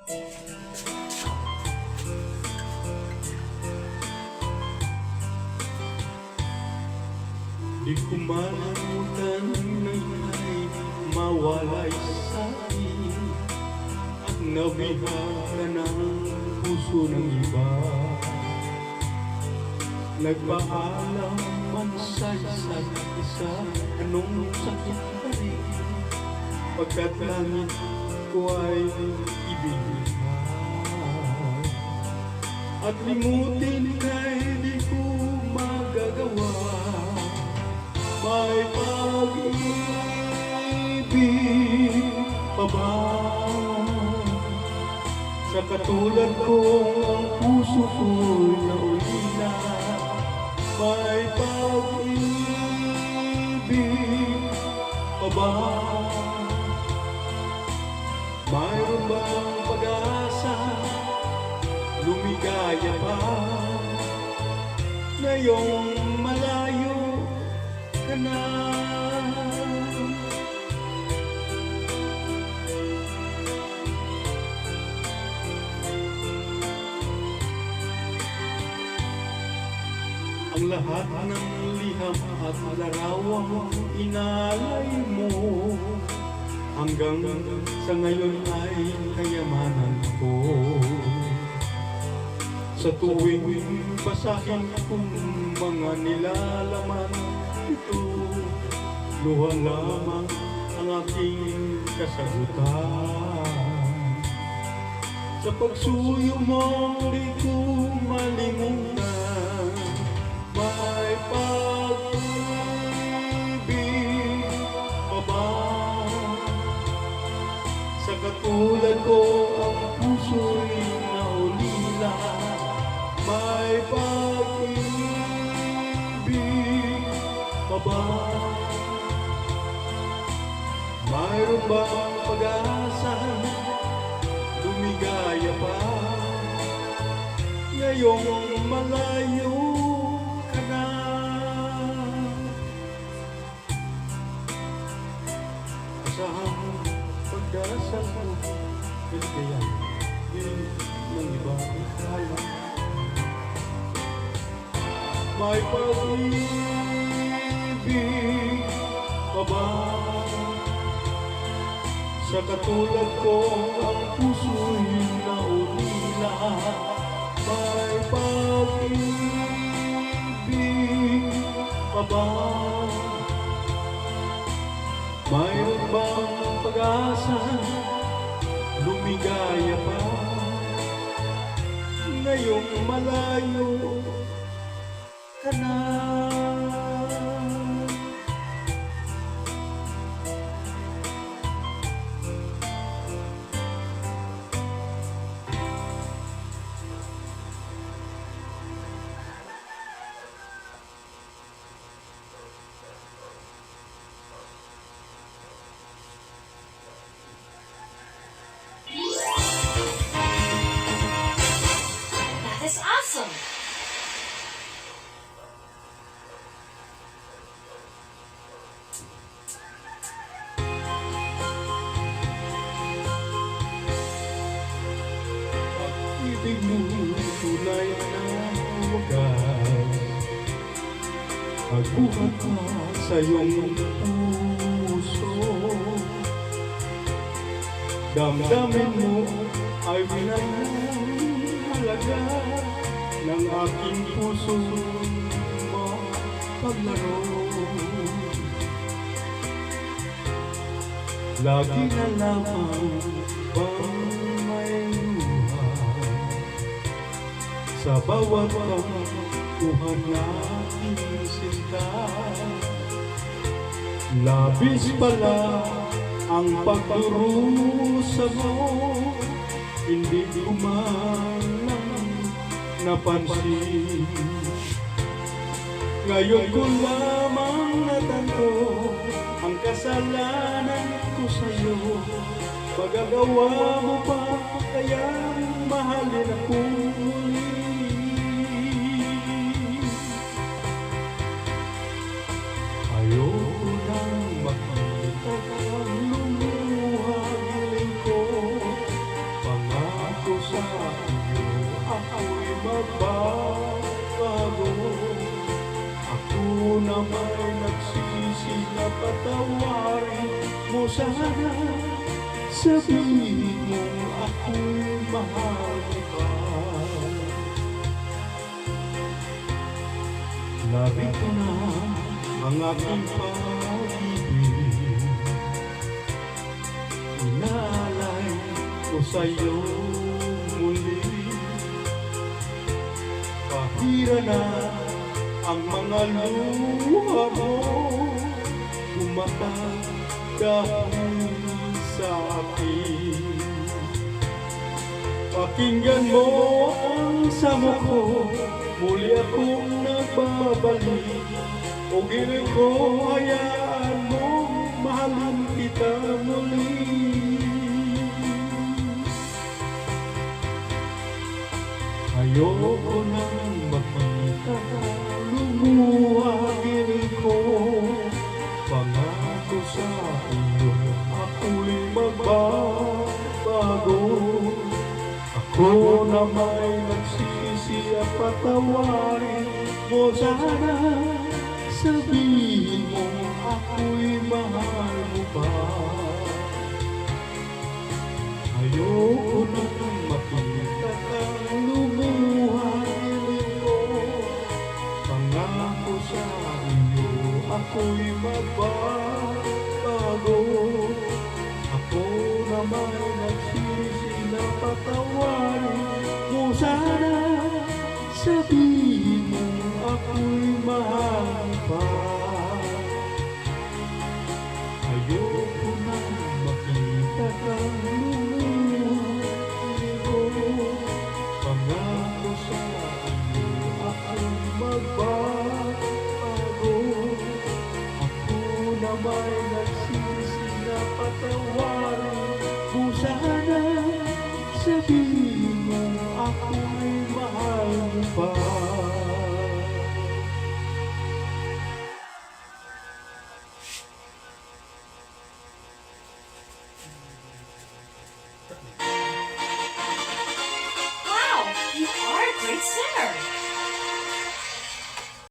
Di ko malimutan na ika'y mawalay sa'kin at nabihag ka ng puso ng iba. Nagpaalam man sa isa't isa, anong sakit pa rin, pagkat langit ko ay ibigay. At limutin ka'y di ko magagawa, may pag-ibig pa ba? Sa katulad ko ang puso ko'y naulila, may pag-ibig pa ba? Mayroon bang pag-asa, lumigaya pa, ngayong malayo ka na? Ang lahat ng liham at larawang inalay mo, hanggang sa ngayon ay kayamanan ko. Sa tuwing basahin kong mga nilalaman ito, luha lamang ang aking kasagutan. Sa pagsuyo mo di ko malimutan, may pag-ibig pa ba? Sa katulad ko ang puso'y naulila, may pag-ibig pa ba? Mayroon bang pag-asa, lumigaya pa, ngayong malayo ka na? Asahang pagdarasal mo, kaya yun ng iba kaya. May pag-ibig pa ba? Sa katulad ko ang puso'y naulila, may pag-ibig pa ba? Mayroon bang pag-asa, lumigaya pa, ngayong malayo ka na? That is awesome! Pag-ibig mo tunay na wagas, magbuhat ka sa iyong puso. Damdamin mo ay pinahalaga ng aking puso mo paglaro. Lagi na lamang bang may luha sa bawat pagkuhan natin sinta. Labis pala ang pagdurusa mo, hindi ko man napansin. Ngayon ko lamang natanto ang kasalanan ko sa'yo. Magagawa mo pa kayang mahalin ako muli. Ayoko nang makita kang lumuha, giling ko. sabihin mo ako'y mahal mo pa. Narito na ang aking pag-ibig, inaalay ko sa'yo muli. Pahira na ang mga luha mo, umatag dahil sa akin. Pakinggan mo ang samo ko, muli akong nagbabalik. O gilid ko, hayaan mo, mahalin kita muli. Ayoko nang makita, lumuha gilid ko. Pangako sa iyo, ako'y magbabago. Ako na may nagsisi at patawarin mo sana. Sabihin mo ako'y mahal mo pa. Ayoko nang makita kang lumuha gilid ko. Pangako sa iyo, ako'y magbabago. Ako naman nagsisi na patawarin mo sana. Sabihin mo ako'y mahal pa. Ayoko nang makita kang lumuha ko. Pangako sa iyo, ako'y magbabago. Ako na may nagsisi na patawarin mo sana. Sabihin mo ako'y mahal mo pa. Wow, you are a great singer.